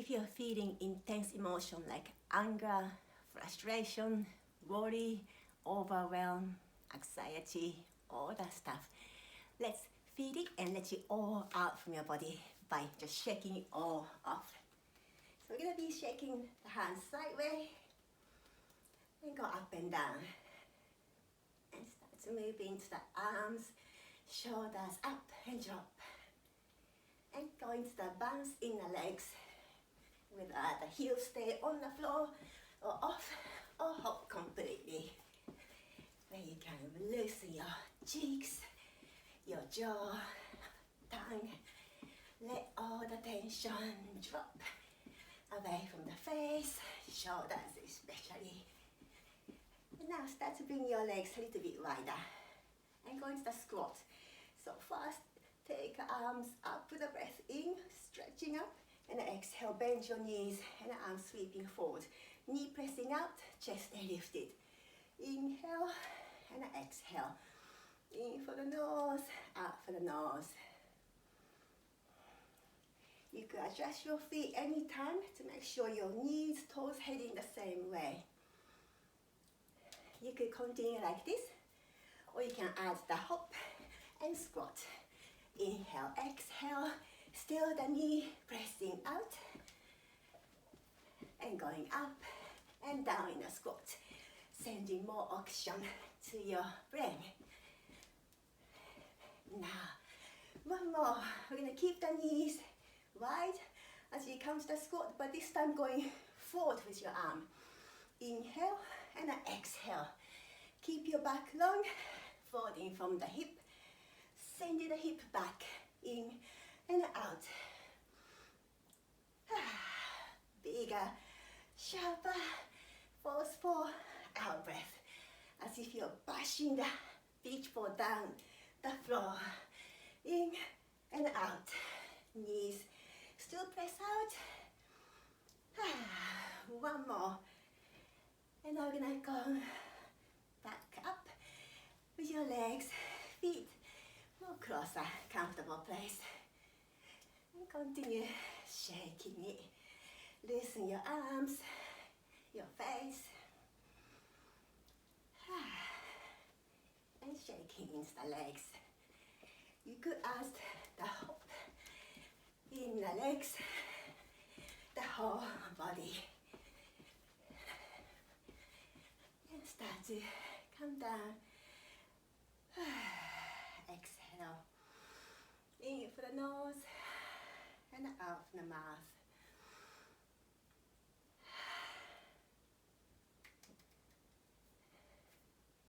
if you're feeling intense emotion like anger, frustration, worry, overwhelm, anxiety, all that stuff, let's feel it and let it all out from your body by just shaking it all off. So we're going to be shaking the hands sideways and go up and down. And start to move into the arms, shoulders up and drop. And go into the bounce in the legs with the heels stay on the floor or off or hop completely. Where you can loosen your cheeks, your jaw, tongue. Let all the tension drop away from the face, shoulders especially. And now start to bring your legs a little bit wider and go into the squat. So first, take arms up with the breath in, stretching up, and exhale, bend your knees and arms sweeping forward. Knee pressing out, chest stay lifted. Inhale and exhale. In for the nose, out for the nose. You can adjust your feet anytime to make sure your knees, toes heading the same way. You could continue like this, or you can add the hop and squat. Inhale, exhale, still the knee pressing out and going up and down in a squat, sending more oxygen to your brain. Now, one more. We're going to keep the knees wide as you come to the squat, but this time going forward with your arm. Inhale and exhale. Keep your back long, folding from the hip, sending the hip back, in and out. Bigger, sharper, forceful out breath, as if you're bashing the beach ball down the floor. In and out. Knees still press out. One more. And now we're gonna go back up with your legs, feet more closer, comfortable place. And continue shaking it. Loosen your arms, your face. And shaking into the legs. You could add the hop in the legs, the whole body. And start to come down. Exhale. In for the nose and out from the mouth.